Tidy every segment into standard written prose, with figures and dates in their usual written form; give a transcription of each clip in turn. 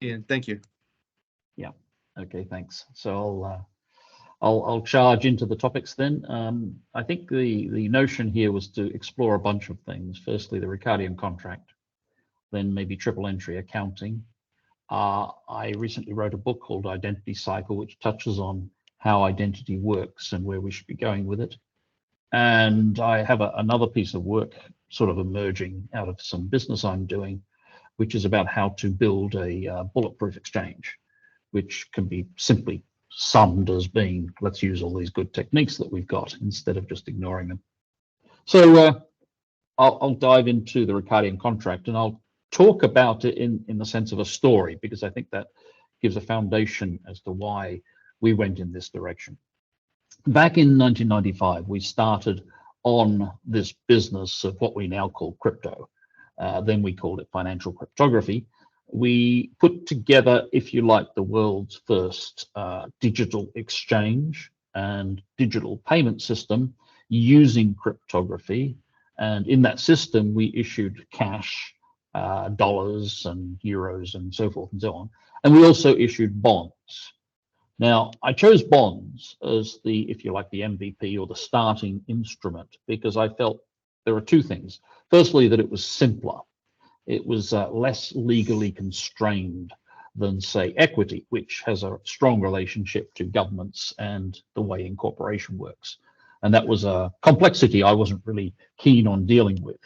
Ian, thank you. Yeah. Okay. Thanks. So I'll charge into the topics then. I think the notion here was to explore a bunch of things. Firstly, the Ricardian contract, then maybe triple entry accounting. I recently wrote a book called Identity Cycle, which touches on how identity works and where we should be going with it. And I have another piece of work sort of emerging out of some business I'm doing, which is about how to build a bulletproof exchange, which can be simply summed as being, let's use all these good techniques that we've got instead of just ignoring them. So I'll dive into the Ricardian contract, and I'll talk about it in the sense of a story, because I think that gives a foundation as to why we went in this direction. Back in 1995, we started on this business of what we now call crypto. Then we called it financial cryptography. We put together, if you like, the world's first digital exchange and digital payment system using cryptography. And in that system, we issued cash, dollars and euros and so forth and so on. And we also issued bonds. Now, I chose bonds as the, if you like, the MVP or the starting instrument, because I felt there are two things. Firstly, that it was simpler. It was less legally constrained than, say, equity, which has a strong relationship to governments and the way incorporation works. And that was a complexity I wasn't really keen on dealing with.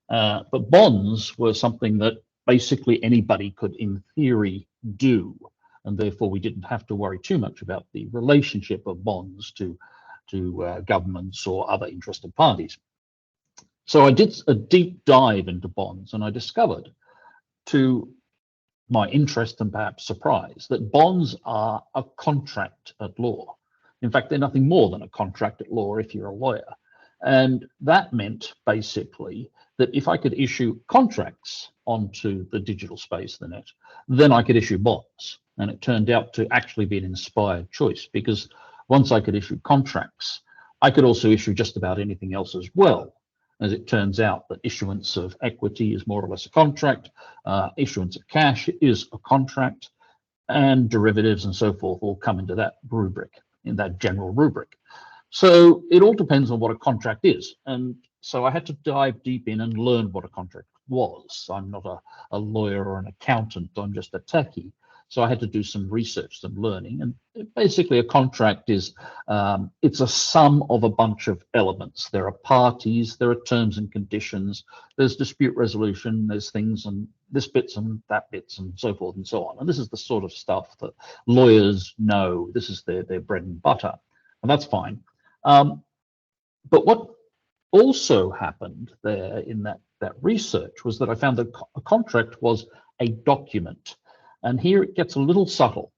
But bonds were something that basically anybody could, in theory, do. And therefore, we didn't have to worry too much about the relationship of bonds to governments or other interested parties. So I did a deep dive into bonds, and I discovered, to my interest and perhaps surprise, that bonds are a contract at law. In fact, they're nothing more than a contract at law if you're a lawyer. And that meant basically that if I could issue contracts onto the digital space, the net, then I could issue bonds. And it turned out to actually be an inspired choice, because once I could issue contracts, I could also issue just about anything else as well. As it turns out, that issuance of equity is more or less a contract, issuance of cash is a contract, and derivatives and so forth all come into that rubric, in that general rubric. So it all depends on what a contract is. And so I had to dive deep in and learn what a contract was. I'm not a lawyer or an accountant, I'm just a techie. So I had to do some research, some learning, and basically a contract is, it's a sum of a bunch of elements. There are parties, there are terms and conditions, there's dispute resolution, there's things and this bits and that bits and so forth and so on. And this is the sort of stuff that lawyers know. This is their bread and butter, and that's fine. But what also happened there in that research was that I found that a contract was a document. And here it gets a little subtle.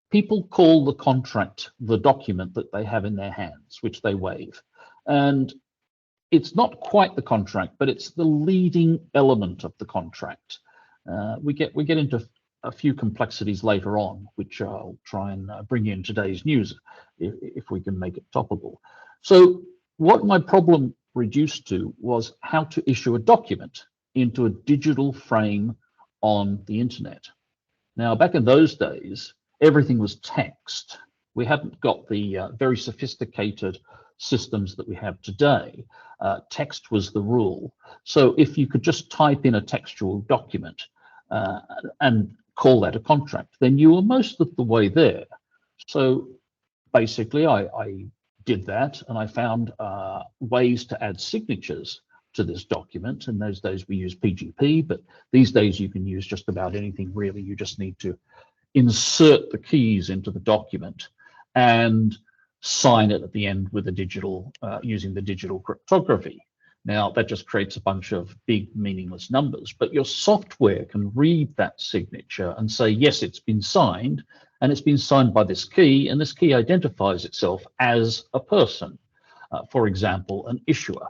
People call the contract the document that they have in their hands, which they wave. And it's not quite the contract, but it's the leading element of the contract. We get into a few complexities later on, which I'll try and bring in today's news if we can make it topical. So what my problem reduced to was how to issue a document into a digital frame on the internet. Now, back in those days, everything was text. We hadn't got the very sophisticated systems that we have today. Text was the rule. So if you could just type in a textual document and call that a contract, then you were most of the way there. So basically, I did that, and I found ways to add signatures to this document. In those days we used PGP, but these days you can use just about anything really. You just need to insert the keys into the document and sign it at the end with a digital, using the digital cryptography. Now that just creates a bunch of big meaningless numbers, but your software can read that signature and say, yes, it's been signed, and it's been signed by this key, and this key identifies itself as a person, for example, an issuer.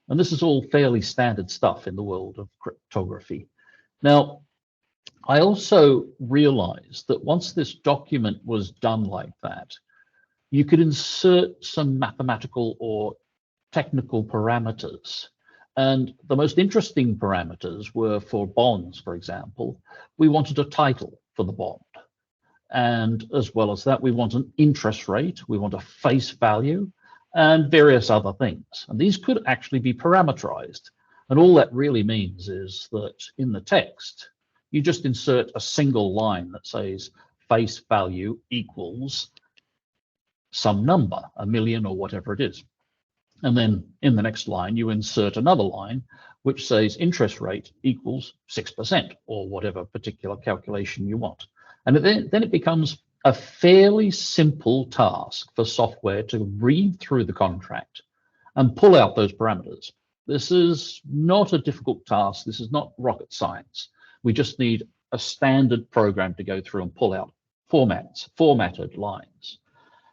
And this is all fairly standard stuff in the world of cryptography. Now, I also realized that once this document was done like that, you could insert some mathematical or technical parameters. And the most interesting parameters were, for bonds, for example, we wanted a title for the bond. And as well as that, we want an interest rate, we want a face value, and various other things. And these could actually be parameterized. And all that really means is that in the text, you just insert a single line that says face value equals some number, 1,000,000 or whatever it is. And then in the next line, you insert another line which says interest rate equals 6% or whatever particular calculation you want. And then it becomes a fairly simple task for software to read through the contract and pull out those parameters. This is not a difficult task. This is not rocket science. We just need a standard program to go through and pull out formatted lines.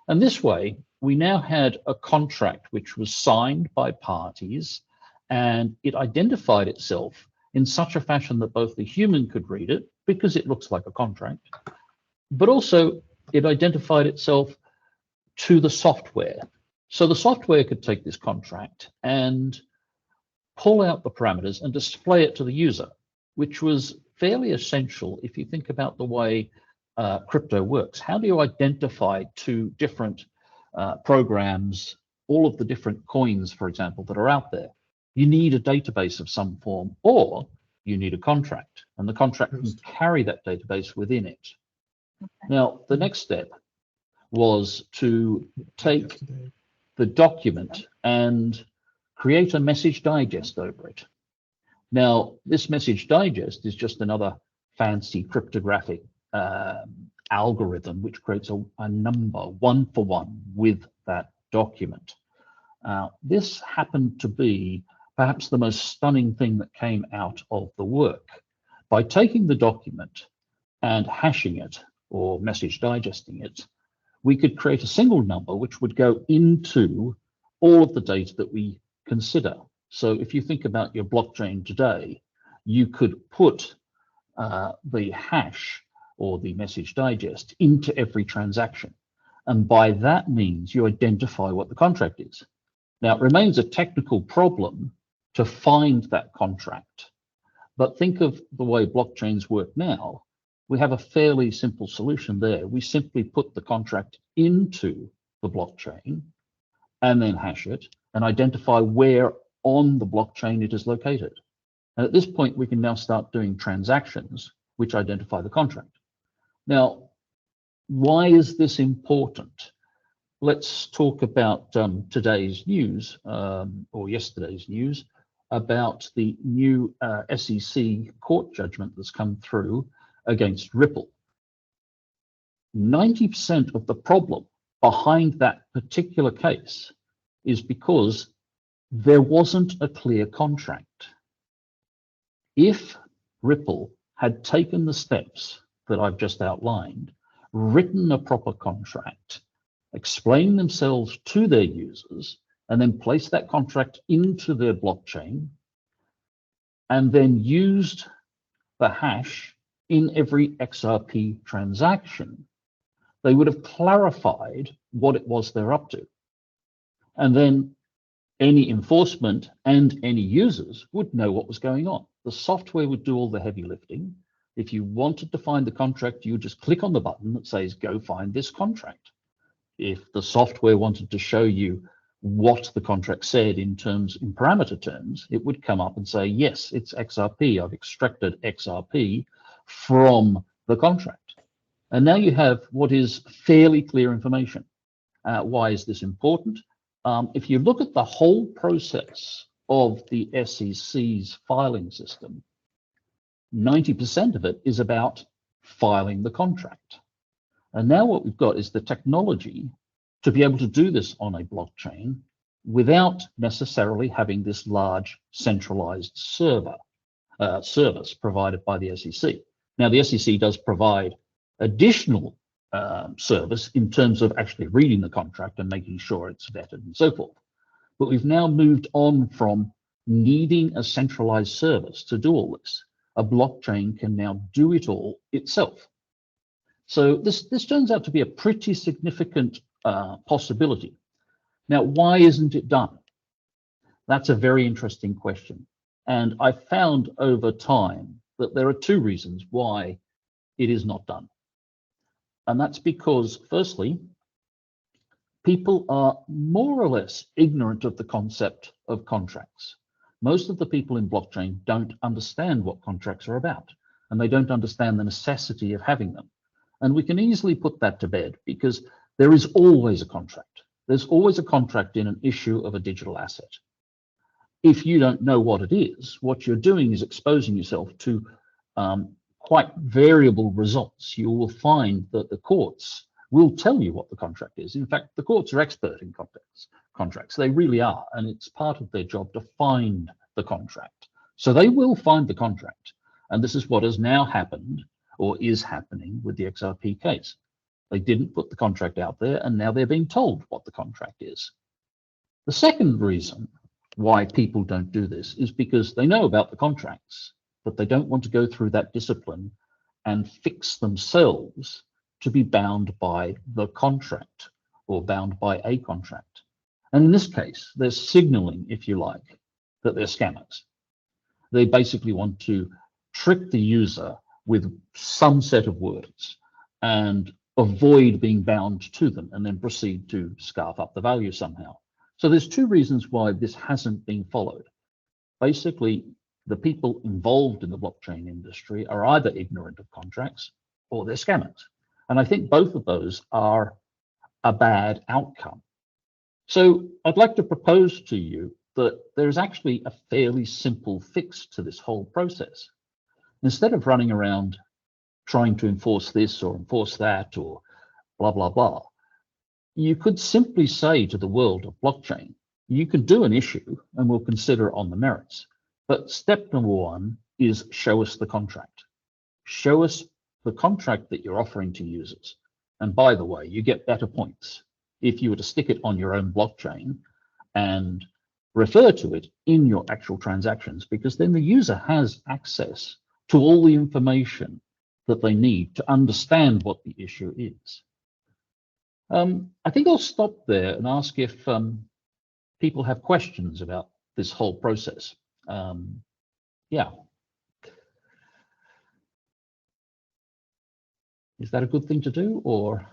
And this way, we now had a contract which was signed by parties, and it identified itself in such a fashion that both the human could read it, because it looks like a contract, but also it identified itself to the software. So the software could take this contract and pull out the parameters and display it to the user, which was fairly essential if you think about the way crypto works. How do you identify two different programs, all of the different coins, for example, that are out there? You need a database of some form, or you need a contract, and the contract can carry that database within it. Okay. Now, the next step was to take the document and create a message digest over it. Now, this message digest is just another fancy cryptographic algorithm which creates a number one-for-one with that document. This happened to be perhaps the most stunning thing that came out of the work. By taking the document and hashing it or message digesting it, we could create a single number which would go into all of the data that we consider. So if you think about your blockchain today, you could put the hash or the message digest into every transaction. And by that means, you identify what the contract is. Now, it remains a technical problem to find that contract. But think of the way blockchains work now. We have a fairly simple solution there. We simply put the contract into the blockchain and then hash it and identify where on the blockchain it is located. And at this point, we can now start doing transactions which identify the contract. Now, why is this important? Let's talk about today's news or yesterday's news about the new SEC court judgment that's come through against Ripple. 90% of the problem behind that particular case is because there wasn't a clear contract. If Ripple had taken the steps that I've just outlined, written a proper contract, explained themselves to their users, and then placed that contract into their blockchain, and then used the hash in every XRP transaction, they would have clarified what it was they're up to. And then any enforcement and any users would know what was going on. The software would do all the heavy lifting. If you wanted to find the contract, you would just click on the button that says, go find this contract. If the software wanted to show you what the contract said in parameter terms, it would come up and say, yes, it's XRP. I've extracted XRP from the contract. And now you have what is fairly clear information. Why is this important? If you look at the whole process of the SEC's filing system, 90% of it is about filing the contract. And now what we've got is the technology to be able to do this on a blockchain without necessarily having this large centralized service provided by the SEC. Now, the SEC does provide additional service in terms of actually reading the contract and making sure it's vetted and so forth. But we've now moved on from needing a centralized service to do all this. A blockchain can now do it all itself. So this turns out to be a pretty significant possibility. Now, why isn't it done? That's a very interesting question. And I found over time that there are two reasons why it is not done. And that's because, firstly, people are more or less ignorant of the concept of contracts. Most of the people in blockchain don't understand what contracts are about, and they don't understand the necessity of having them. And we can easily put that to bed because there is always a contract. There's always a contract in an issue of a digital asset. If you don't know what it is, what you're doing is exposing yourself to quite variable results. You will find that the courts will tell you what the contract is. In fact, the courts are expert in contracts. They really are, and it's part of their job to find the contract. So they will find the contract, and this is what has now happened, or is happening, with the XRP case. They didn't put the contract out there, and now they're being told what the contract is. The second reason why people don't do this is because they know about the contracts, but they don't want to go through that discipline and fix themselves to be bound by the contract or bound by a contract. And in this case, they're signaling, if you like, that they're scammers. They basically want to trick the user with some set of words and avoid being bound to them, and then proceed to scarf up the value somehow. So there's two reasons why this hasn't been followed. Basically, the people involved in the blockchain industry are either ignorant of contracts or they're scammers. And I think both of those are a bad outcome. So I'd like to propose to you that there's actually a fairly simple fix to this whole process. Instead of running around trying to enforce this or enforce that or blah, blah, blah, you could simply say to the world of blockchain, you can do an issue and we'll consider it on the merits. But step number one is show us the contract. Show us the contract that you're offering to users. And by the way, you get better points if you were to stick it on your own blockchain and refer to it in your actual transactions, because then the user has access to all the information that they need to understand what the issue is. I think I'll stop there and ask if people have questions about this whole process. Yeah. Is that a good thing to do, or?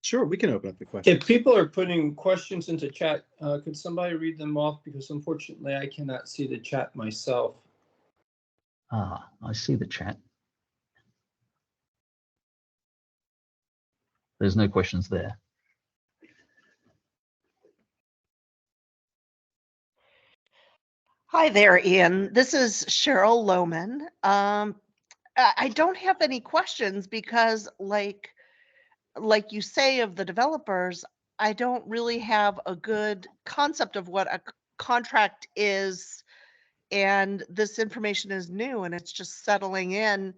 Sure, we can open up the questions. If people are putting questions into chat, could somebody read them off? Because unfortunately, I cannot see the chat myself. Ah, I see the chat. There's no questions there. Hi there, Ian. This is Cheryl Lohman. I don't have any questions because, like you say of the developers, I don't really have a good concept of what a contract is, and this information is new and it's just settling in.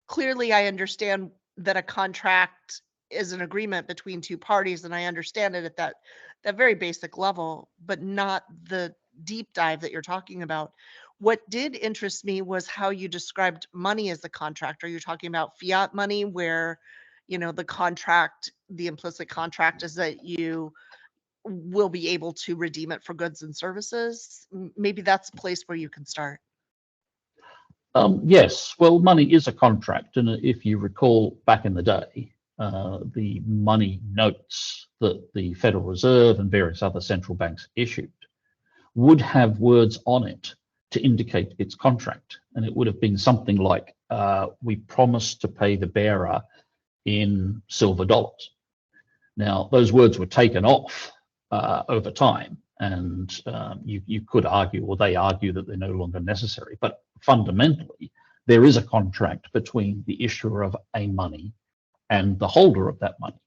Clearly, I understand that a contract is an agreement between two parties, and I understand it at that very basic level, but not the deep dive that you're talking about. What did interest me was how you described money as a contract. Are you talking about fiat money where, you know, the contract, the implicit contract is that you will be able to redeem it for goods and services? Maybe that's a place where you can start. Yes, well, money is a contract, and if you recall back in the day, the money notes that the Federal Reserve and various other central banks issued would have words on it to indicate its contract, and it would have been something like, we promise to pay the bearer in silver dollars. Now, those words were taken off over time, and you could argue, or they argue, that they're no longer necessary, but fundamentally, there is a contract between the issuer of a money and the holder of that money.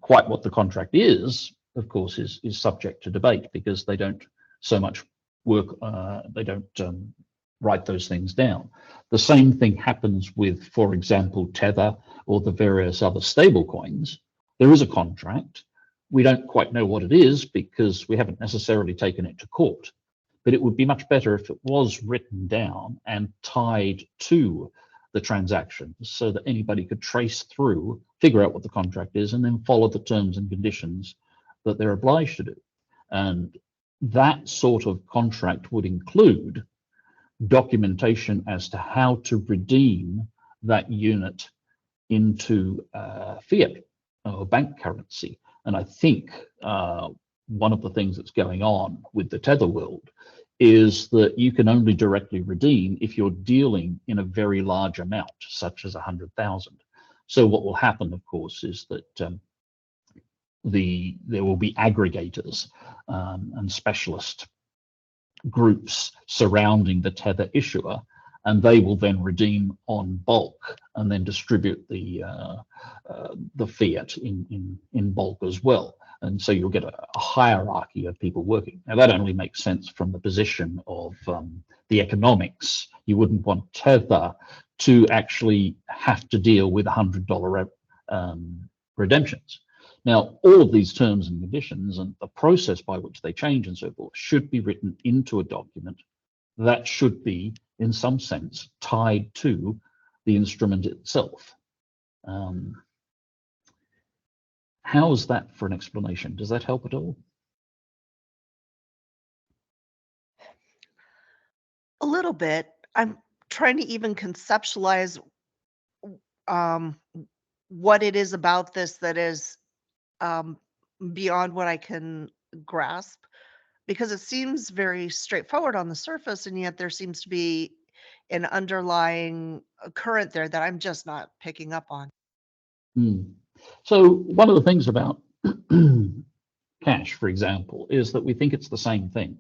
Quite what the contract is, of course, is subject to debate, because they don't so much work, they don't write those things down. The same thing happens with, for example, Tether or the various other stable coins. There is a contract. We don't quite know what it is because we haven't necessarily taken it to court, but it would be much better if it was written down and tied to the transactions so that anybody could trace through, figure out what the contract is, and then follow the terms and conditions that they're obliged to do. And that sort of contract would include documentation as to how to redeem that unit into fiat or bank currency. And I think one of the things that's going on with the Tether world is that you can only directly redeem if you're dealing in a very large amount, such as 100,000. So what will happen, of course, is that there will be aggregators and specialist groups surrounding the Tether issuer, and they will then redeem on bulk and then distribute the fiat in bulk as well. And so you'll get a hierarchy of people working. Now that only makes sense from the position of the economics. You wouldn't want Tether to actually have to deal with $100 redemptions. Now, all of these terms and conditions and the process by which they change and so forth should be written into a document that should be, in some sense, tied to the instrument itself. How is that for an explanation? Does that help at all? A little bit. I'm trying to even conceptualize what it is about this that is beyond what I can grasp, because it seems very straightforward on the surface, and yet there seems to be an underlying current there that I'm just not picking up on. So one of the things about cash, for example, is that we think it's the same thing,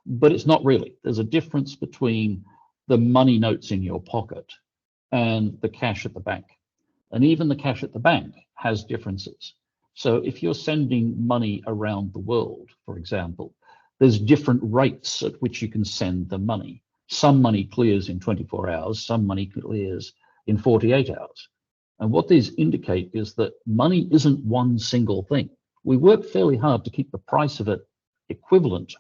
but it's not really. There's a difference between the money notes in your pocket and the cash at the bank. And even the cash at the bank has differences. So if you're sending money around the world, for example, there's different rates at which you can send the money. Some money clears in 24 hours, some money clears in 48 hours. And what these indicate is that money isn't one single thing. We work fairly hard to keep the price of it equivalent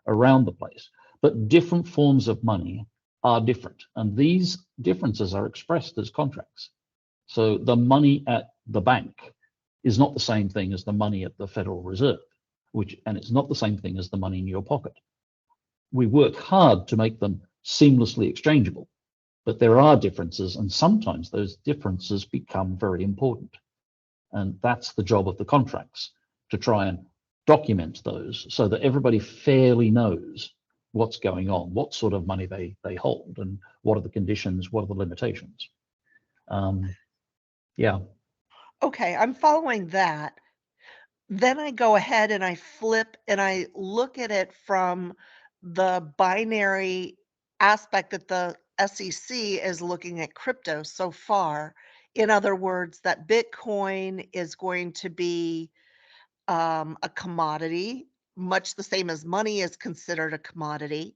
around the place, but different forms of money are different. And these differences are expressed as contracts. So the money at the bank is not the same thing as the money at the Federal Reserve, and it's not the same thing as the money in your pocket. We work hard to make them seamlessly exchangeable, but there are differences, and sometimes those differences become very important. And that's the job of the contracts, to try and document those so that everybody fairly knows what's going on, what sort of money they hold, and what are the conditions, what are the limitations. Yeah. Okay, I'm following that. Then I go ahead and I flip and I look at it from the binary aspect that the SEC is looking at crypto so far. In other words, that Bitcoin is going to be a commodity, much the same as money is considered a commodity.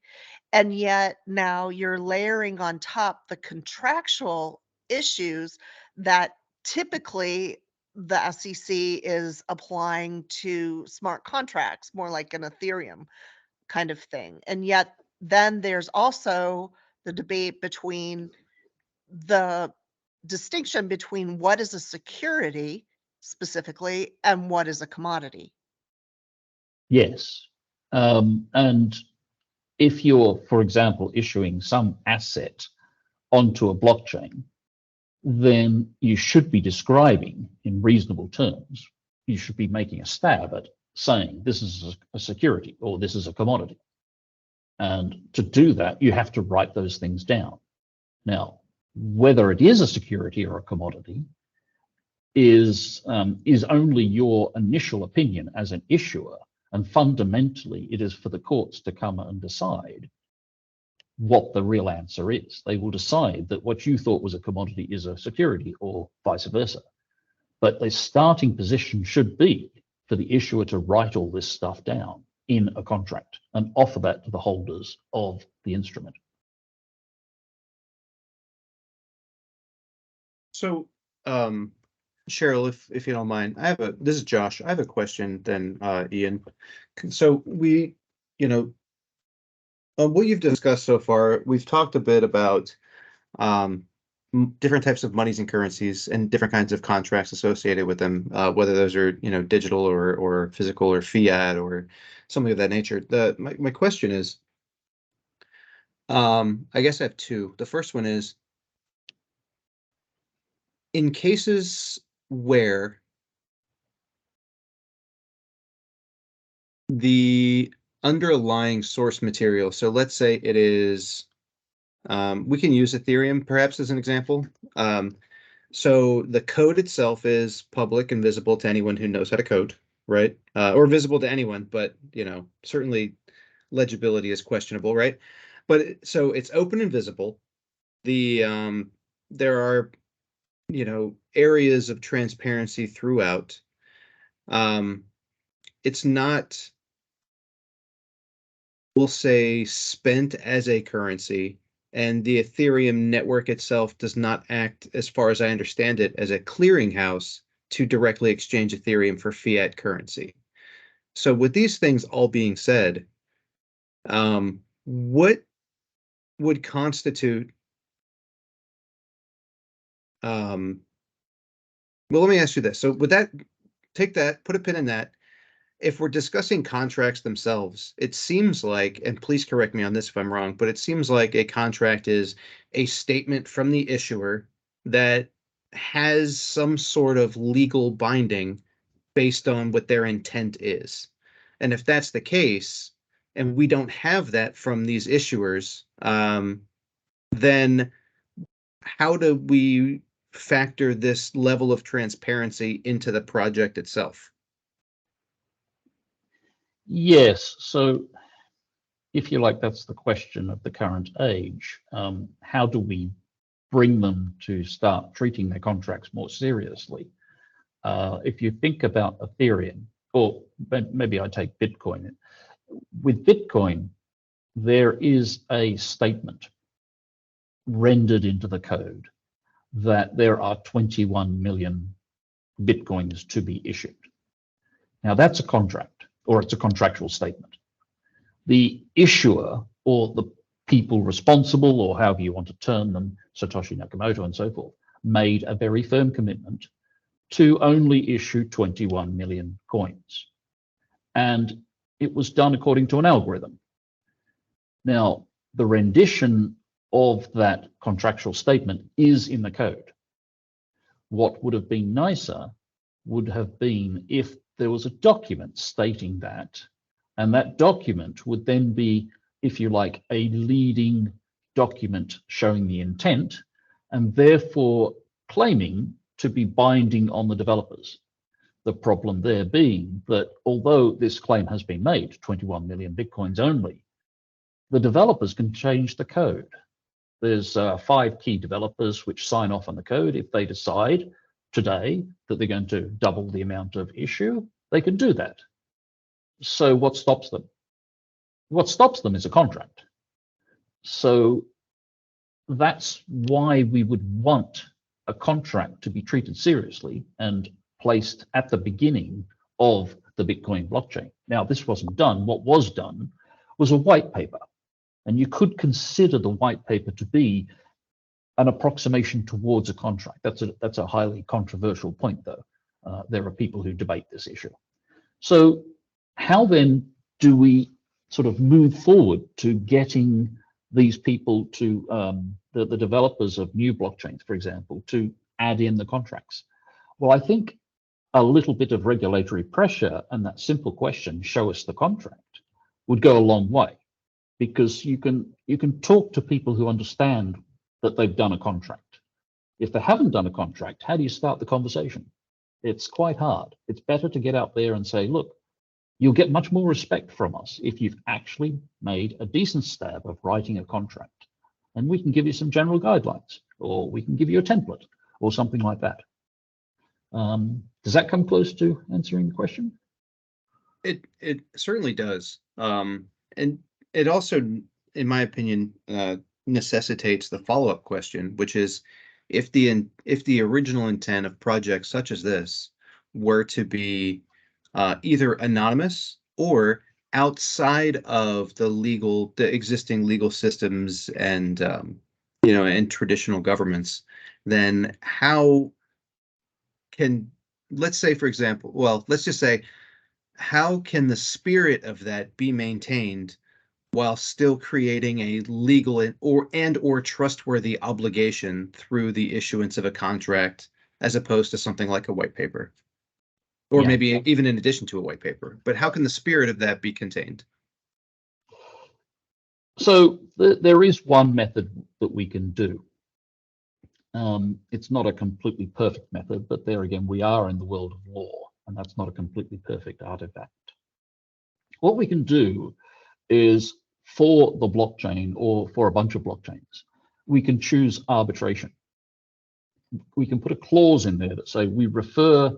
And yet now you're layering on top the contractual issues that typically the SEC is applying to smart contracts, more like an Ethereum kind of thing. And yet then there's also the debate between the distinction between what is a security specifically and what is a commodity. Yes. And if you're, for example, issuing some asset onto a blockchain, then you should be describing in reasonable terms, you should be making a stab at saying this is a security or this is a commodity. And to do that, you have to write those things down. Now, whether it is a security or a commodity is only your initial opinion as an issuer. And fundamentally, it is for the courts to come and decide what the real answer is. They will decide that what you thought was a commodity is a security or vice versa. But the starting position should be for the issuer to write all this stuff down in a contract and offer that to the holders of the instrument. So, Cheryl, if you don't mind, this is Josh. I have a question then, Ian. So what you've discussed so far, we've talked a bit about different types of monies and currencies and different kinds of contracts associated with them, whether those are digital or physical or fiat or something of that nature. My question is, I guess I have two. The first one is, in cases where the underlying source material, so let's say it is, we can use Ethereum perhaps as an example. So the code itself is public and visible to anyone who knows how to code, right? Or visible to anyone, but certainly legibility is questionable, right? But so it's open and visible. There are areas of transparency throughout. It's not, we'll say, spent as a currency, and the Ethereum network itself does not act, as far as I understand it, as a clearinghouse to directly exchange Ethereum for fiat currency. So with these things all being said, what would constitute, well, let me ask you this. So with that, take that, put a pin in that. If we're discussing contracts themselves, it seems like, and please correct me on this if I'm wrong, but it seems like a contract is a statement from the issuer that has some sort of legal binding based on what their intent is. And if that's the case, and we don't have that from these issuers, then how do we factor this level of transparency into the project itself? Yes. So if you like, that's the question of the current age. How do we bring them to start treating their contracts more seriously? If you think about Ethereum, or maybe I take Bitcoin. With Bitcoin, there is a statement rendered into the code that there are 21 million Bitcoins to be issued. Now that's a contract, or it's a contractual statement. The issuer, or the people responsible, or however you want to term them, Satoshi Nakamoto and so forth, made a very firm commitment to only issue 21 million coins. And it was done according to an algorithm. Now, the rendition of that contractual statement is in the code. What would have been nicer would have been if there was a document stating that, and that document would then be, if you like, a leading document showing the intent, and therefore claiming to be binding on the developers. The problem there being that although this claim has been made, 21 million Bitcoins only, the developers can change the code. There's 5 key developers which sign off on the code. If they decide today that they're going to double the amount of issue, they can do that. So what stops them? What stops them is a contract. So that's why we would want a contract to be treated seriously and placed at the beginning of the Bitcoin blockchain. Now, this wasn't done. What was done was a white paper. And you could consider the white paper to be an approximation towards a contract. That's a highly controversial point, though. There are people who debate this issue. So how then do we sort of move forward to getting these people to, the developers of new blockchains, for example, to add in the contracts? Well, I think a little bit of regulatory pressure and that simple question, show us the contract, would go a long way. Because you can talk to people who understand that they've done a contract. If they haven't done a contract, how do you start the conversation? It's quite hard. It's better to get out there and say, look, you'll get much more respect from us if you've actually made a decent stab of writing a contract. And we can give you some general guidelines, or we can give you a template, or something like that. Does that come close to answering the question? It certainly does. And it also, in my opinion, necessitates the follow-up question, which is, if the original intent of projects such as this were to be either anonymous or outside of the existing legal systems and and traditional governments, then how can, let's say, for example, well, let's just say, how can the spirit of that be maintained while still creating a legal or trustworthy obligation through the issuance of a contract, as opposed to something like a white paper, or Yeah. maybe even in addition to a white paper. But how can the spirit of that be contained? So there is one method that we can do. It's not a completely perfect method, but there again, we are in the world of law, and that's not a completely perfect artifact. What we can do is, for the blockchain or for a bunch of blockchains, we can choose arbitration. We can put a clause in there that say we refer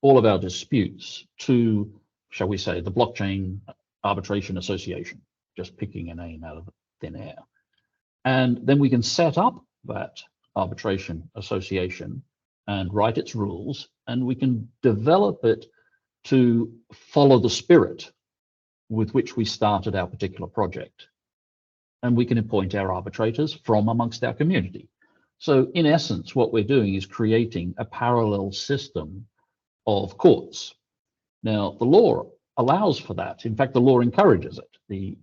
all of our disputes to, shall we say, the Blockchain Arbitration Association, just picking a name out of thin air. And then we can set up that arbitration association and write its rules, and we can develop it to follow the spirit with which we started our particular project. And we can appoint our arbitrators from amongst our community. So in essence, what we're doing is creating a parallel system of courts. Now, the law allows for that. In fact, the law encourages it.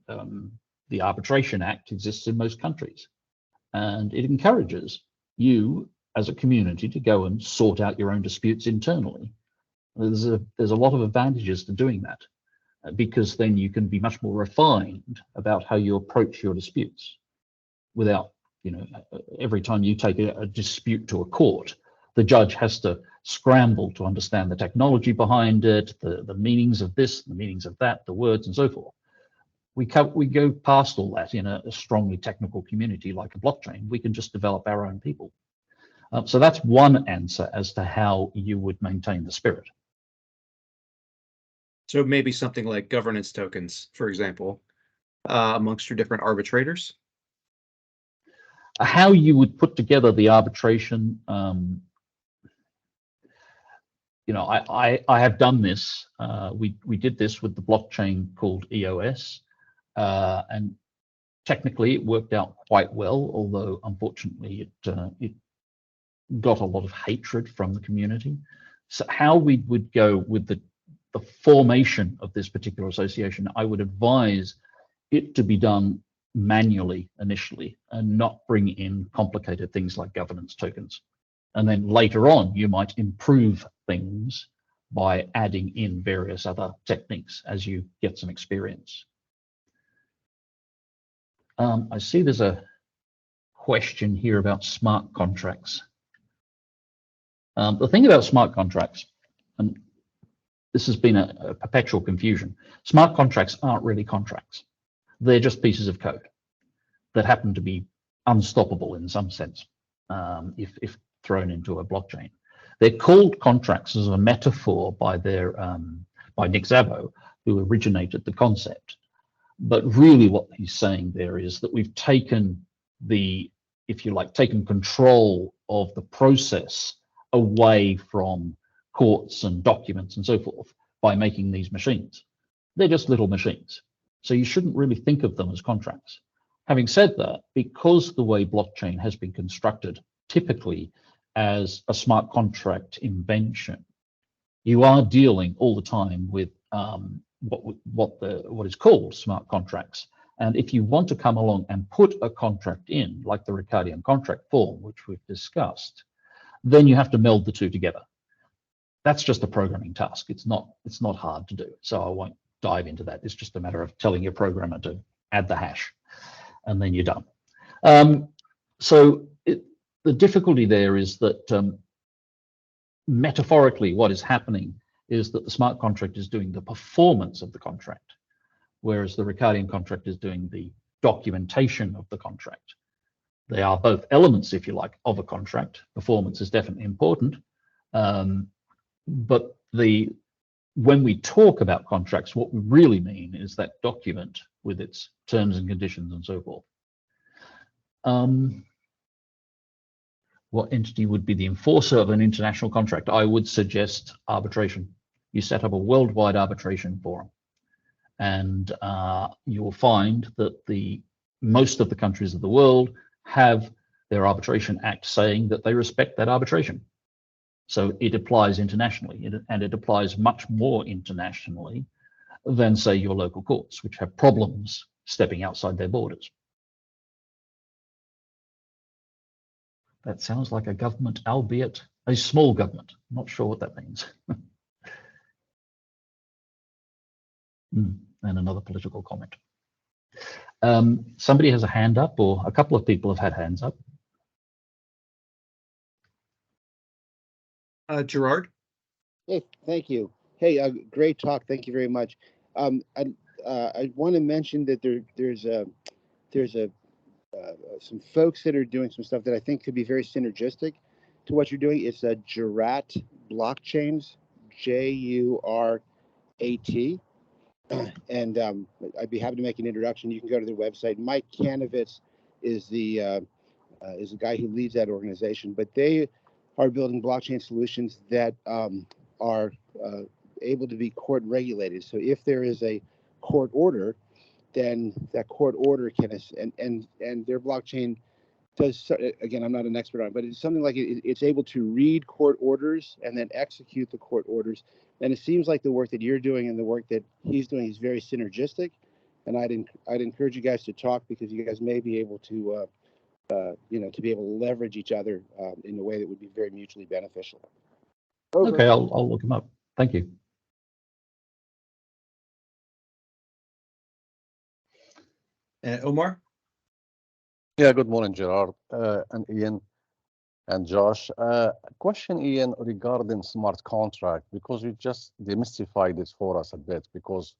The Arbitration Act exists in most countries, and it encourages you as a community to go and sort out your own disputes internally. There's a lot of advantages to doing that, because then you can be much more refined about how you approach your disputes without, every time you take a dispute to a court, the judge has to scramble to understand the technology behind it, the meanings of this, the meanings of that, the words and so forth. We go past all that in a strongly technical community like a blockchain. We can just develop our own people. So that's one answer as to how you would maintain the spirit. So maybe something like governance tokens, for example, amongst your different arbitrators. How you would put together the arbitration, I have done this. We did this with the blockchain called EOS, and technically it worked out quite well, although unfortunately it got a lot of hatred from the community. So how we would go with the formation of this particular association, I would advise it to be done manually initially and not bring in complicated things like governance tokens. And then later on, you might improve things by adding in various other techniques as you get some experience. I see there's a question here about smart contracts. The thing about smart contracts, and this has been a perpetual confusion, smart contracts aren't really contracts. They're just pieces of code that happen to be unstoppable in some sense, if thrown into a blockchain. They're called contracts as a metaphor by Nick Szabo, who originated the concept. But really what he's saying there is that we've taken taken control of the process away from courts and documents and so forth by making these machines. They're just little machines. So you shouldn't really think of them as contracts. Having said that, because the way blockchain has been constructed typically as a smart contract invention, you are dealing all the time with what is called smart contracts. And if you want to come along and put a contract in, like the Ricardian contract form, which we've discussed, then you have to meld the two together. That's just a programming task. It's not hard to do. So I won't dive into that. It's just a matter of telling your programmer to add the hash, and then you're done. The difficulty there is that metaphorically, what is happening is that the smart contract is doing the performance of the contract, whereas the Ricardian contract is doing the documentation of the contract. They are both elements, if you like, of a contract. Performance is definitely important, but when we talk about contracts, what we really mean is that document with its terms and conditions and so forth. What entity would be the enforcer of an international contract? I would suggest arbitration. You set up a worldwide arbitration forum, and you will find that most of the countries of the world have their Arbitration Act saying that they respect that arbitration. So it applies internationally, and it applies much more internationally than, say, your local courts, which have problems stepping outside their borders. That sounds like a government, albeit a small government. I'm not sure what that means. And another political comment. Somebody has a hand up, or a couple of people have had hands up. Gerard? Hey, thank you. Hey, great talk. Thank you very much. I want to mention that there's some folks that are doing some stuff that I think could be very synergistic to what you're doing. It's Jurat Blockchains, Jurat, and I'd be happy to make an introduction. You can go to their website. Mike Kanovitz is the guy who leads that organization, but they are building blockchain solutions that are able to be court regulated. So if there is a court order, then that court order can, and their blockchain does, again, I'm not an expert on it, but it's something like it's able to read court orders and then execute the court orders. And it seems like the work that you're doing and the work that he's doing is very synergistic. And I'd encourage you guys to talk, because you guys may be able to, to be able to leverage each other in a way that would be very mutually beneficial. Over. Okay, I'll look them up. Thank you. Omar? Yeah, good morning, Gerard and Ian and Josh. Question, Ian, regarding smart contract, because you just demystified it for us a bit, because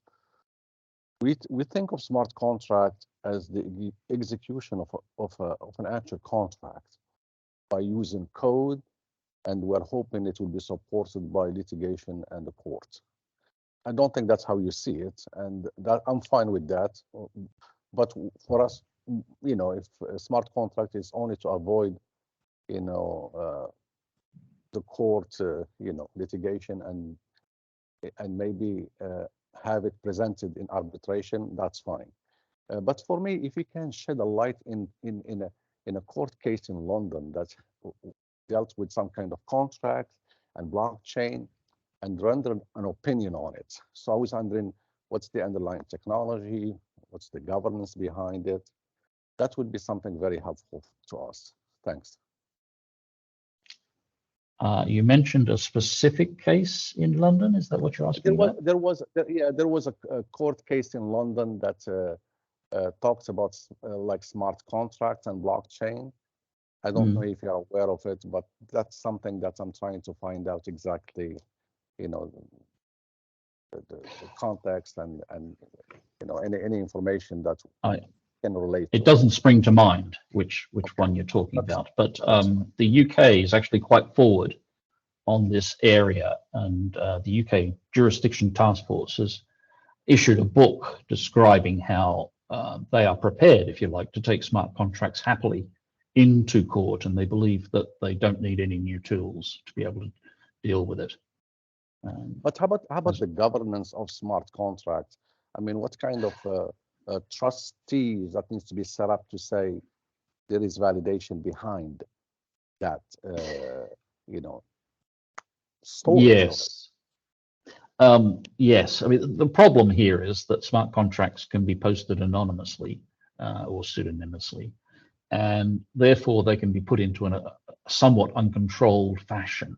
we think of smart contract as the execution of an actual contract by using code, and we're hoping it will be supported by litigation and the court. I don't think that's how you see it, and that I'm fine with that. But for us, if a smart contract is only to avoid, the court, litigation and maybe have it presented in arbitration, that's fine. But for me, if you can shed a light in a court case in London that dealt with some kind of contract and blockchain and rendered an opinion on it. So I was wondering, what's the underlying technology? What's the governance behind it? That would be something very helpful to us. Thanks. You mentioned a specific case in London. Is that what you're asking about? There was a court case in London that talks about like smart contracts and blockchain. I don't know if you're aware of it, but that's something that I'm trying to find out exactly, the context and any information that can relate. It doesn't spring to mind which one you're talking about, but the UK is actually quite forward on this area, and the UK Jurisdiction Task Force has issued a book describing how they are prepared, if you like, to take smart contracts happily into court, and they believe that they don't need any new tools to be able to deal with it. But how about the governance of smart contracts? I mean, what kind of trustees that needs to be set up to say there is validation behind that? Yes. Yes. I mean, the problem here is that smart contracts can be posted anonymously or pseudonymously, and therefore they can be put into a somewhat uncontrolled fashion.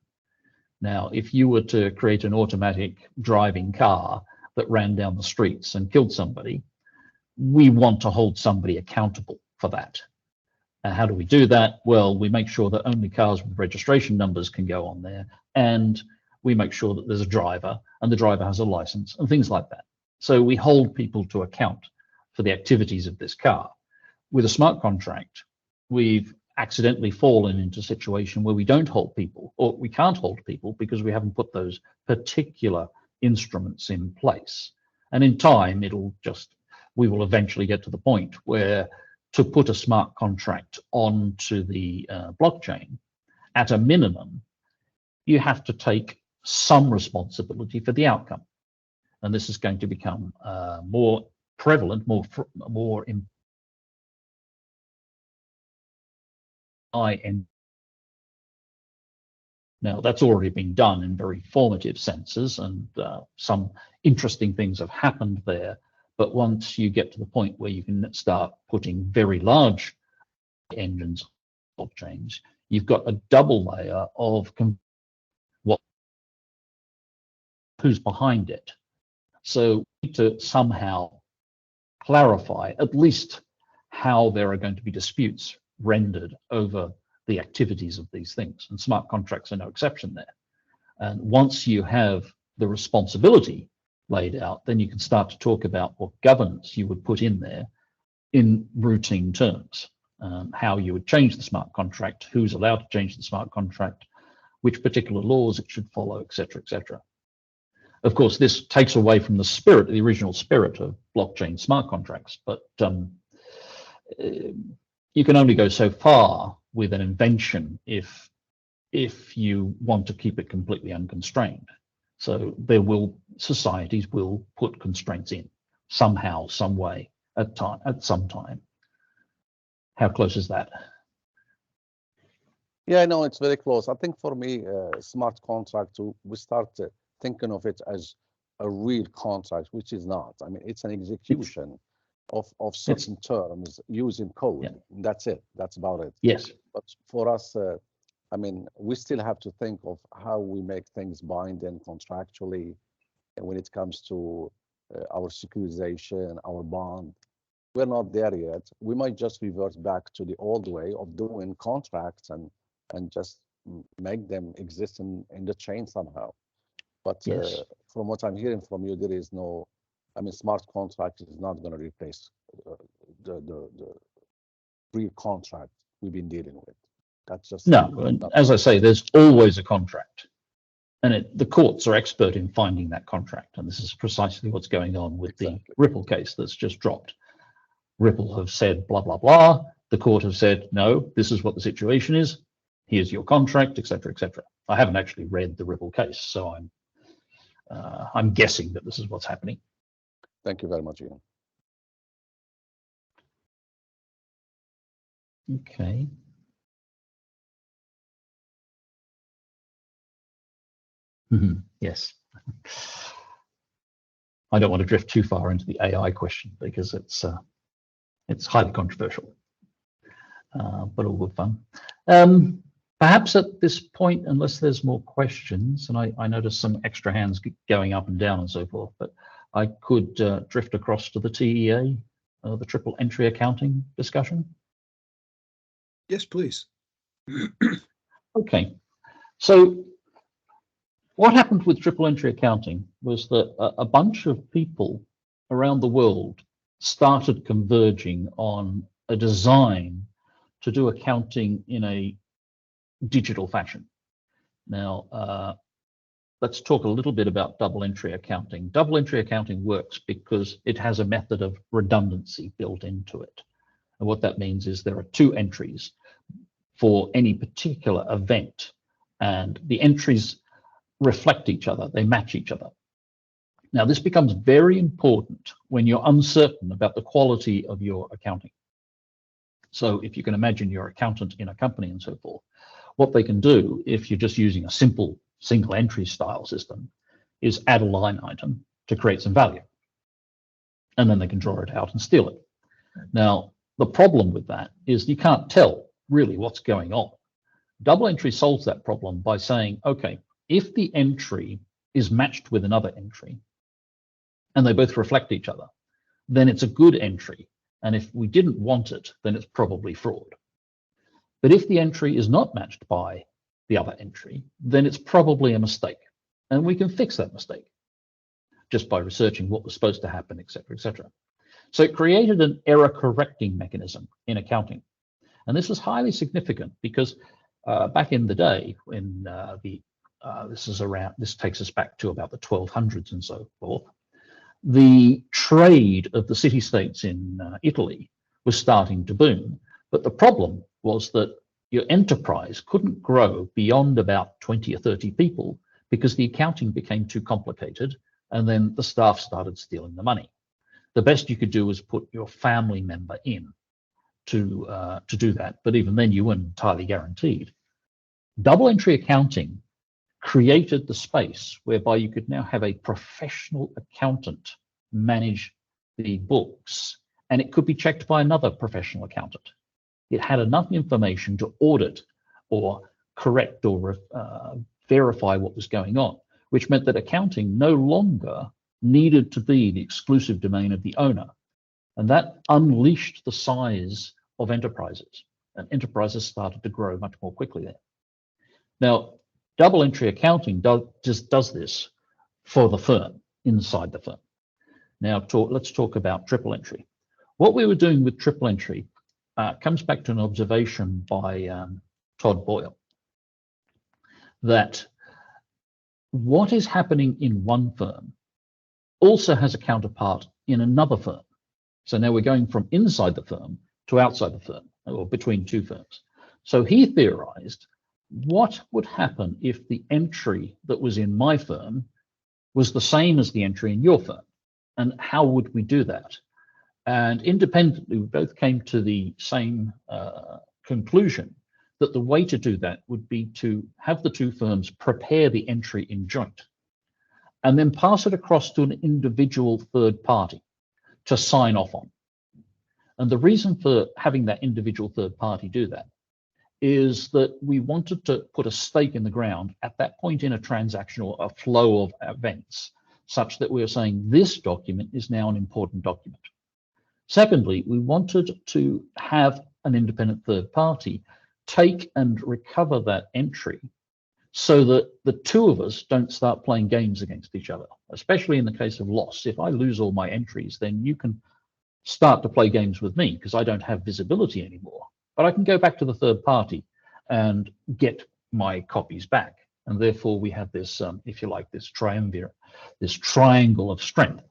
Now, if you were to create an automatic driving car that ran down the streets and killed somebody, we want to hold somebody accountable for that. How do we do that? Well, we make sure that only cars with registration numbers can go on there, and we make sure that there's a driver and the driver has a license and things like that. So we hold people to account for the activities of this car. With a smart contract, we've accidentally fallen into a situation where we don't hold people, or we can't hold people because we haven't put those particular instruments in place. And in time, we will eventually get to the point where to put a smart contract onto the blockchain, at a minimum, you have to take some responsibility for the outcome. And this is going to become more prevalent, more now, that's already been done in very formative senses, and some interesting things have happened there. But once you get to the point where you can start putting very large engines on blockchains, you've got a double layer of who's behind it. So we need to somehow clarify at least how there are going to be disputes rendered over the activities of these things. And smart contracts are no exception there. And once you have the responsibility laid out, then you can start to talk about what governance you would put in there in routine terms, how you would change the smart contract, who's allowed to change the smart contract, which particular laws it should follow, etc., etc. Of course, this takes away from the spirit, the original spirit of blockchain smart contracts, but you can only go so far with an invention if you want to keep it completely unconstrained. So societies will put constraints in somehow, some way, at some time. How close is that? Yeah, no, it's very close. I think for me, smart contract, we start thinking of it as a real contract, which is not. I mean, it's an execution of certain terms using code. Yeah. That's it. That's about it. Yes. But for us, I mean, we still have to think of how we make things binding contractually, and when it comes to our securitization, our bond. We're not there yet. We might just revert back to the old way of doing contracts and just make them exist in the chain somehow. But Yes. from what I'm hearing from you, there is no, I mean, smart contract is not going to replace the real contract we've been dealing with. That's just No, and as I say, there's always a contract, and the courts are expert in finding that contract, and this is precisely what's going on with the Ripple case that's just dropped. Ripple have said blah blah blah. The court have said no. This is what the situation is. Here's your contract, etc., etc. I haven't actually read the Ripple case, so I'm guessing that this is what's happening. Thank you very much, Ian. Okay. Yes. I don't want to drift too far into the AI question because it's highly controversial, but all good fun. Perhaps at this point, unless there's more questions, and I noticed some extra hands going up and down and so forth, but I could drift across to the TEA, the triple entry accounting discussion. Yes, please. Okay, so what happened with triple entry accounting was that a bunch of people around the world started converging on a design to do accounting in a digital fashion. Now, let's talk a little bit about double entry accounting. Double entry accounting works because it has a method of redundancy built into it. And what that means is there are two entries for any particular event, and the entries reflect each other, they match each other. Now, this becomes very important when you're uncertain about the quality of your accounting. So if you can imagine your accountant in a company and so forth, what they can do if you're just using a simple single entry style system is add a line item to create some value. And then they can draw it out and steal it. Now, the problem with that is you can't tell really what's going on. Double entry solves that problem by saying, okay, if the entry is matched with another entry and they both reflect each other, then it's a good entry. And if we didn't want it, then it's probably fraud. But if the entry is not matched by the other entry, then it's probably a mistake. And we can fix that mistake just by researching what was supposed to happen, et cetera, et cetera. So it created an error correcting mechanism in accounting. And this was highly significant because back in the day when this takes us back to about the 1200s and so forth, the trade of the city-states in Italy was starting to boom. But the problem was that your enterprise couldn't grow beyond about 20 or 30 people because the accounting became too complicated, and then the staff started stealing the money. The best you could do was put your family member in to do that, but even then you weren't entirely guaranteed. Double entry accounting created the space whereby you could now have a professional accountant manage the books, and it could be checked by another professional accountant. It had enough information to audit or correct or verify what was going on, which meant that accounting no longer needed to be the exclusive domain of the owner. And that unleashed the size of enterprises, and enterprises started to grow much more quickly there. Now, double entry accounting just does this for the firm, inside the firm. Now, let's talk about triple entry. What we were doing with triple entry comes back to an observation by Todd Boyle, that what is happening in one firm also has a counterpart in another firm. So now we're going from inside the firm to outside the firm, or between two firms. So he theorized, what would happen if the entry that was in my firm was the same as the entry in your firm? And how would we do that? And independently, we both came to the same conclusion, that the way to do that would be to have the two firms prepare the entry in joint and then pass it across to an individual third party to sign off on. And the reason for having that individual third party do that is that we wanted to put a stake in the ground at that point in a transaction or a flow of events, such that we were saying this document is now an important document. Secondly, we wanted to have an independent third party take and recover that entry so that the two of us don't start playing games against each other, especially in the case of loss. If I lose all my entries, then you can start to play games with me because I don't have visibility anymore. But I can go back to the third party and get my copies back. And therefore we have this, if you like, this triumvirate, this triangle of strength.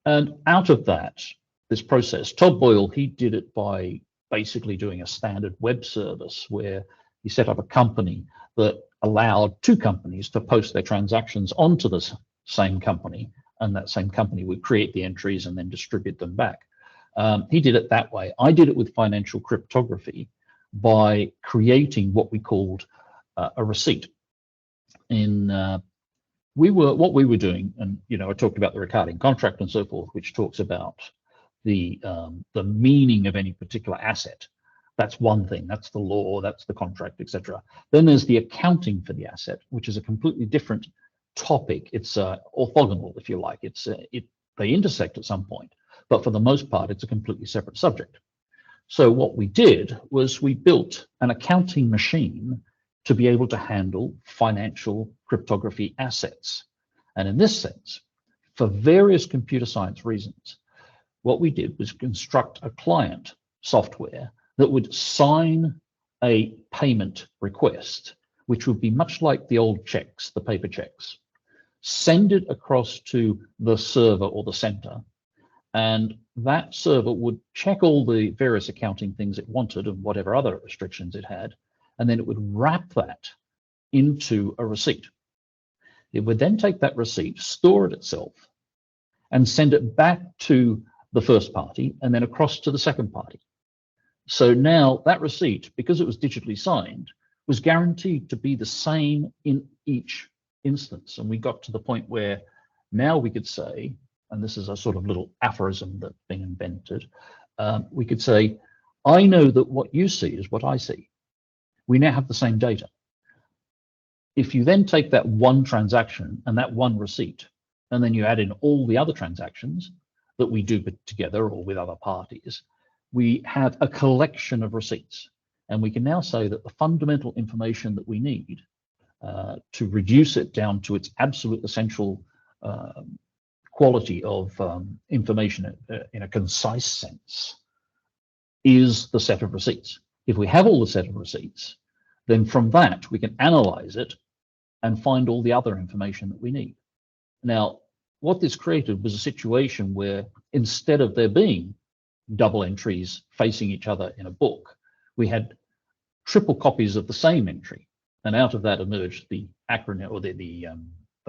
And out of that, this process, Todd Boyle, he did it by basically doing a standard web service where he set up a company that allowed two companies to post their transactions onto the same company, and that same company would create the entries and then distribute them back. He did it that way. I did it with financial cryptography by creating what we called a receipt. What we were doing, and I talked about the Ricardian contract and so forth, which talks about the meaning of any particular asset. That's one thing. That's the law. That's the contract, etc. Then there's the accounting for the asset, which is a completely different topic. It's orthogonal, if you like. They intersect at some point, but for the most part, it's a completely separate subject. So what we did was we built an accounting machine to be able to handle financial cryptography assets. And in this sense, for various computer science reasons, what we did was construct a client software that would sign a payment request, which would be much like the old checks, the paper checks, send it across to the server or the center, and that server would check all the various accounting things it wanted and whatever other restrictions it had, and then it would wrap that into a receipt. It would then take that receipt, store it itself, and send it back to the first party and then across to the second party. So now that receipt, because it was digitally signed, was guaranteed to be the same in each instance. And we got to the point where now we could say, and this is a sort of little aphorism that's been invented, we could say, I know that what you see is what I see. We now have the same data. If you then take that one transaction and that one receipt, and then you add in all the other transactions that we do together or with other parties, we have a collection of receipts. And we can now say that the fundamental information that we need to reduce it down to its absolute essential quality of information in a concise sense is the set of receipts. If we have all the set of receipts, then from that we can analyze it and find all the other information that we need. Now, what this created was a situation where instead of there being double entries facing each other in a book, we had triple copies of the same entry, and out of that emerged the acronym or the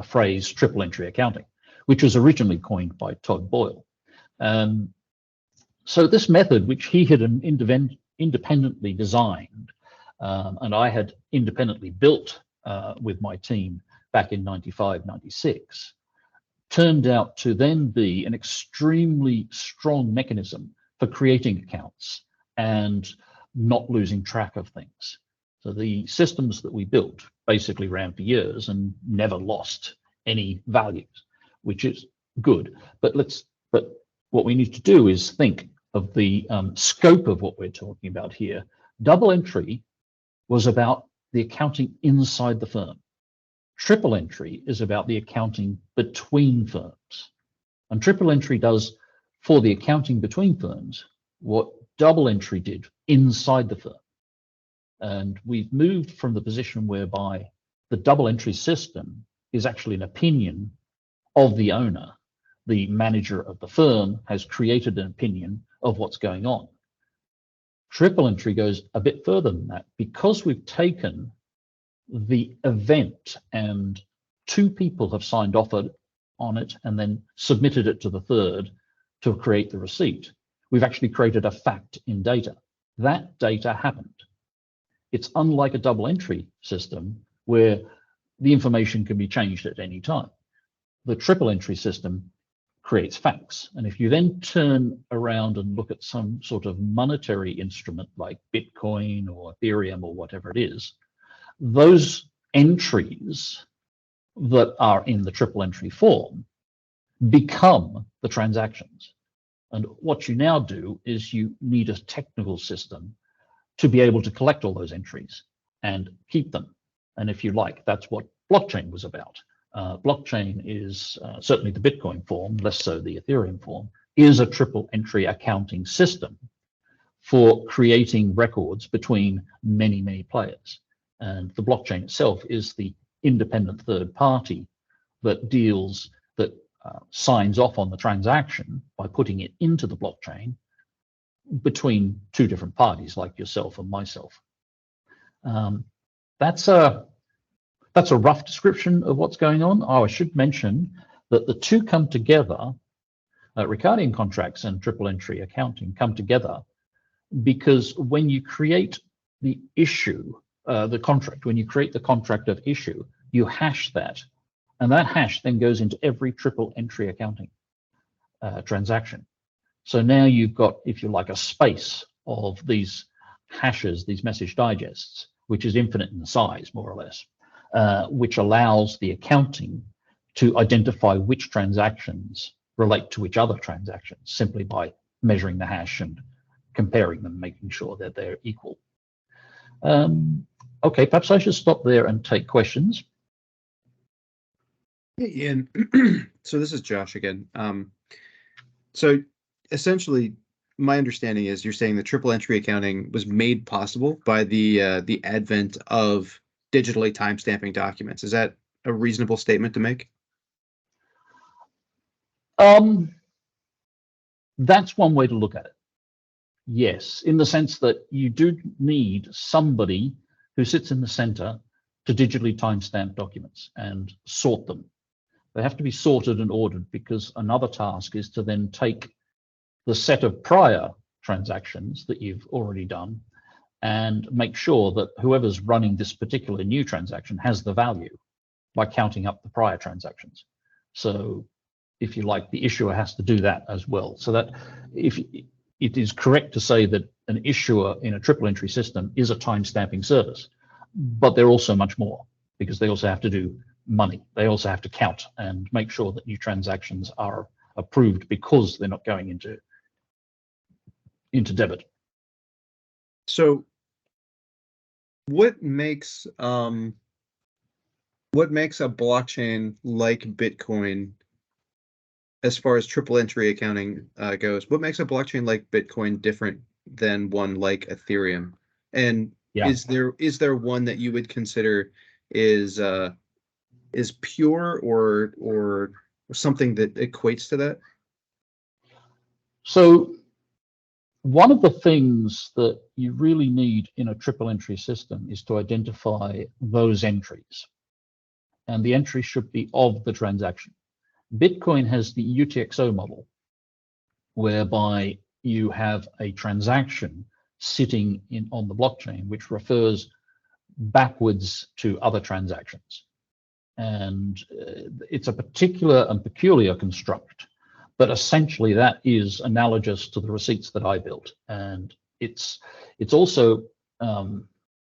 phrase triple entry accounting, which was originally coined by Todd Boyle. So this method, which he had independently designed, and I had independently built with my team back in 95, 96, turned out to then be an extremely strong mechanism for creating accounts and not losing track of things. So the systems that we built basically ran for years and never lost any values, which is good. But what we need to do is think of the scope of what we're talking about here. Double entry was about the accounting inside the firm. Triple entry is about the accounting between firms. And triple entry does for the accounting between firms what double entry did inside the firm. And we've moved from the position whereby the double entry system is actually an opinion of the owner. The manager of the firm has created an opinion of what's going on. Triple entry goes a bit further than that, because we've taken the event and two people have signed off on it and then submitted it to the third to create the receipt. We've actually created a fact in data. That data happened. It's unlike a double entry system where the information can be changed at any time. The triple entry system creates facts. And if you then turn around and look at some sort of monetary instrument like Bitcoin or Ethereum or whatever it is, those entries that are in the triple entry form become the transactions. And what you now do is you need a technical system to be able to collect all those entries and keep them. And if you like, that's what blockchain was about. Blockchain is certainly the Bitcoin form, less so the Ethereum form, is a triple entry accounting system for creating records between many, many players. And the blockchain itself is the independent third party that signs off on the transaction by putting it into the blockchain between two different parties like yourself and myself. That's a rough description of what's going on. Oh, I should mention that the two come together, Ricardian contracts and triple entry accounting come together because when you create the issue, the contract, when you create the contract of issue, you hash that. And that hash then goes into every triple entry accounting transaction. So now you've got, if you like, a space of these hashes, these message digests, which is infinite in size, more or less, which allows the accounting to identify which transactions relate to which other transactions simply by measuring the hash and comparing them, making sure that they're equal. Okay, perhaps I should stop there and take questions. Hey, Ian. So this is Josh again. So essentially, my understanding is you're saying the triple entry accounting was made possible by the advent of digitally timestamping documents. Is that a reasonable statement to make? That's one way to look at it. Yes, in the sense that you do need somebody who sits in the center to digitally timestamp documents and sort them. They have to be sorted and ordered because another task is to then take the set of prior transactions that you've already done and make sure that whoever's running this particular new transaction has the value by counting up the prior transactions. So if you like, the issuer has to do that as well. So that if it is correct to say that an issuer in a triple entry system is a timestamping service, but they're also much more because they also have to do money. They also have to count and make sure that new transactions are approved because they're not going into debit. So what makes a blockchain like Bitcoin, as far as triple entry accounting goes, what makes a blockchain like Bitcoin different than one like Ethereum? And is there one that you would consider is pure or something that equates to that? So one of the things that you really need in a triple entry system is to identify those entries. And the entry should be of the transaction. Bitcoin has the UTXO model, whereby you have a transaction sitting on the blockchain, which refers backwards to other transactions. And it's a particular and peculiar construct, but essentially that is analogous to the receipts that I built. And it's also,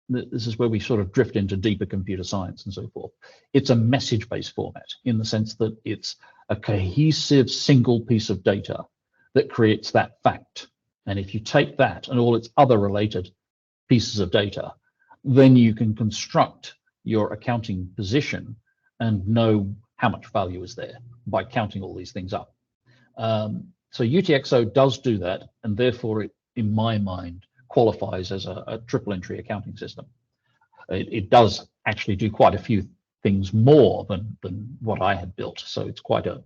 this is where we sort of drift into deeper computer science and so forth. It's a message-based format in the sense that it's a cohesive single piece of data that creates that fact. And if you take that and all its other related pieces of data, then you can construct your accounting position and know how much value is there by counting all these things up. So UTXO does do that, and therefore it, in my mind, qualifies as a triple entry accounting system. It does actually do quite a few things more than what I had built. So it's quite a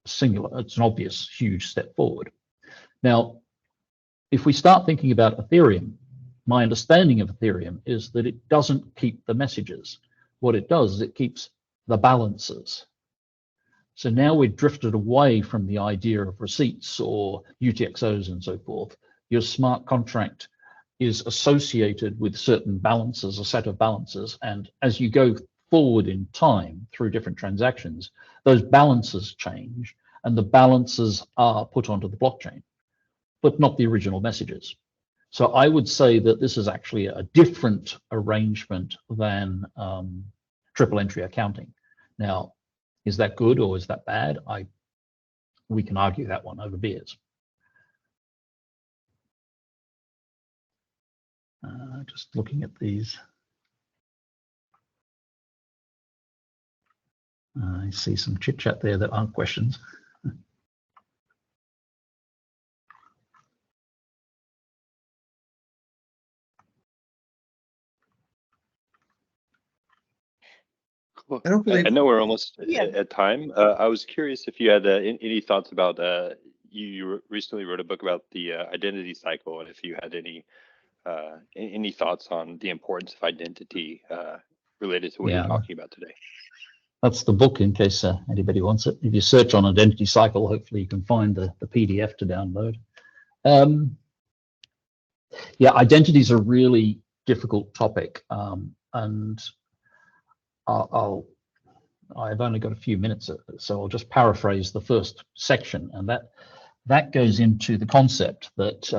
singular, it's an obvious huge step forward. Now, if we start thinking about Ethereum, my understanding of Ethereum is that it doesn't keep the messages. What it does is it keeps the balances. So now we've drifted away from the idea of receipts or UTXOs and so forth. Your smart contract is associated with certain balances, a set of balances, and as you go forward in time through different transactions, those balances change and the balances are put onto the blockchain, but not the original messages. So I would say that this is actually a different arrangement than triple entry accounting. Now, is that good or is that bad? We can argue that one over beers. Just looking at these. I see some chit chat there that aren't questions. I don't believe. I know we're almost Yeah. at time. I was curious if you had any thoughts about, you recently wrote a book about the identity cycle, and if you had any thoughts on the importance of identity related to what you're talking about today. That's the book in case anybody wants it. If you search on identity cycle, hopefully you can find the PDF to download. Yeah, identity is a really difficult topic, and I've only got a few minutes, so I'll just paraphrase the first section, and that goes into the concept that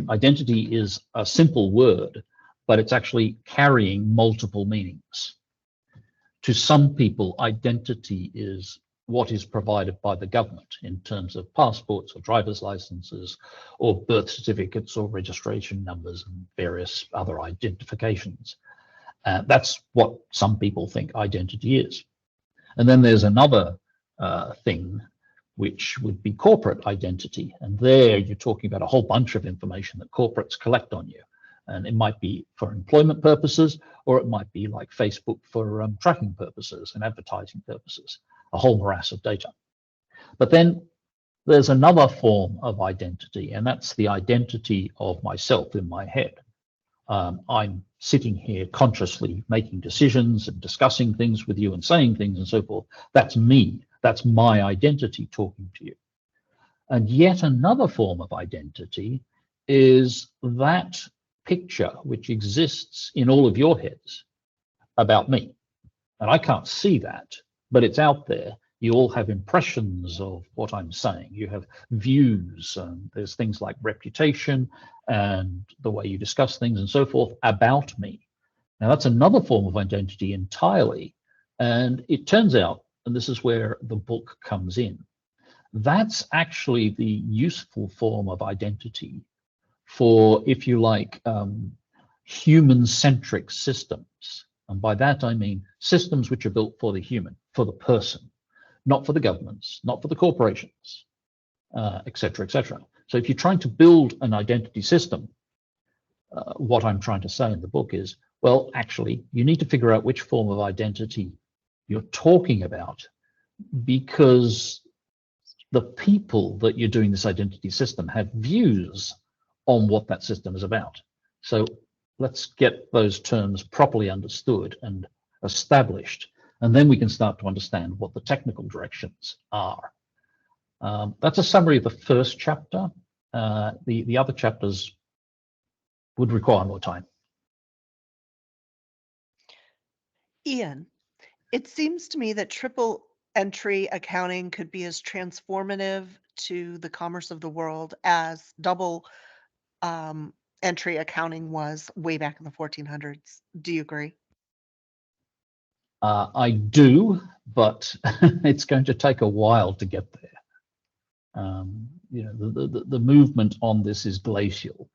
identity is a simple word, but it's actually carrying multiple meanings. To some people, identity is what is provided by the government in terms of passports or driver's licenses or birth certificates or registration numbers and various other identifications. That's what some people think identity is. And then there's another thing, which would be corporate identity. And there you're talking about a whole bunch of information that corporates collect on you. And it might be for employment purposes, or it might be like Facebook for tracking purposes and advertising purposes, a whole morass of data. But then there's another form of identity, and that's the identity of myself in my head. I'm sitting here consciously making decisions and discussing things with you and saying things and so forth. That's me. That's my identity talking to you. And yet another form of identity is that picture which exists in all of your heads about me. And I can't see that, but it's out there. You all have impressions of what I'm saying. You have views, and there's things like reputation and the way you discuss things and so forth about me. Now that's another form of identity entirely. And it turns out, and this is where the book comes in, that's actually the useful form of identity for, if you like, human-centric systems. And by that I mean systems which are built for the human, for the person, not for the governments, not for the corporations, et cetera, et cetera. So if you're trying to build an identity system, what I'm trying to say in the book is, well, actually, you need to figure out which form of identity you're talking about, because the people that you're doing this identity system have views on what that system is about. So let's get those terms properly understood and established, and then we can start to understand what the technical directions are. That's a summary of the first chapter. The other chapters would require more time. Ian, It seems to me that triple entry accounting could be as transformative to the commerce of the world as double entry accounting was way back in the 1400s. Do you agree? I do, but it's going to take a while to get there. You know, the movement on this is glacial.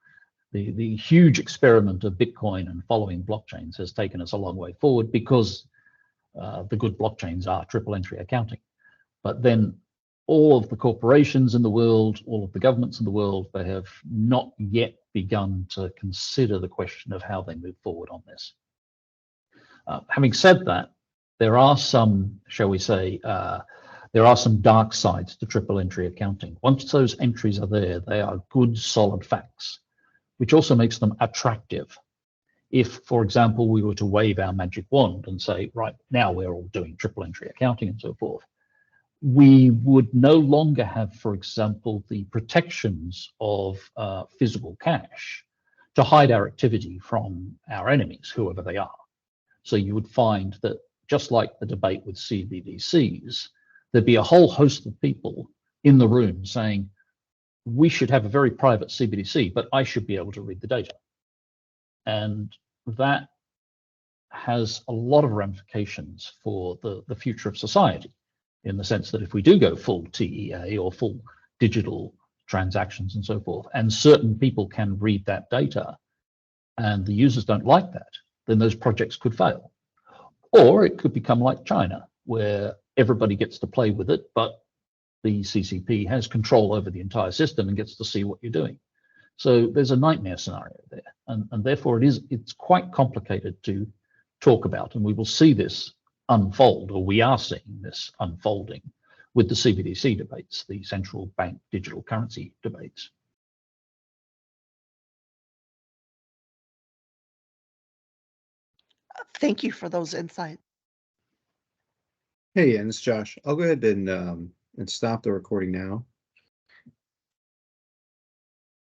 The huge experiment of Bitcoin and following blockchains has taken us a long way forward because the good blockchains are triple entry accounting. But then all of the corporations in the world, all of the governments in the world, they have not yet begun to consider the question of how they move forward on this. Having said that, there are some, shall we say, there are some dark sides to triple entry accounting. Once those entries are there, they are good, solid facts, which also makes them attractive. If, for example, we were to wave our magic wand and say, right, now we're all doing triple entry accounting and so forth, we would no longer have, for example, the protections of physical cash to hide our activity from our enemies, whoever they are. So you would find that, just like the debate with CBDCs, there'd be a whole host of people in the room saying, we should have a very private CBDC, but I should be able to read the data. And that has a lot of ramifications for the future of society, in the sense that if we do go full TEA or full digital transactions and so forth, and certain people can read that data, and the users don't like that, then those projects could fail. Or it could become like China, where everybody gets to play with it, but the CCP has control over the entire system and gets to see what you're doing. So there's a nightmare scenario there, and therefore it's quite complicated to talk about, and we will see this unfold, or we are seeing this unfolding with the CBDC debates, the central bank digital currency debates. Thank you for those insights. Hey, Ian, it's Josh. I'll go ahead and stop the recording now.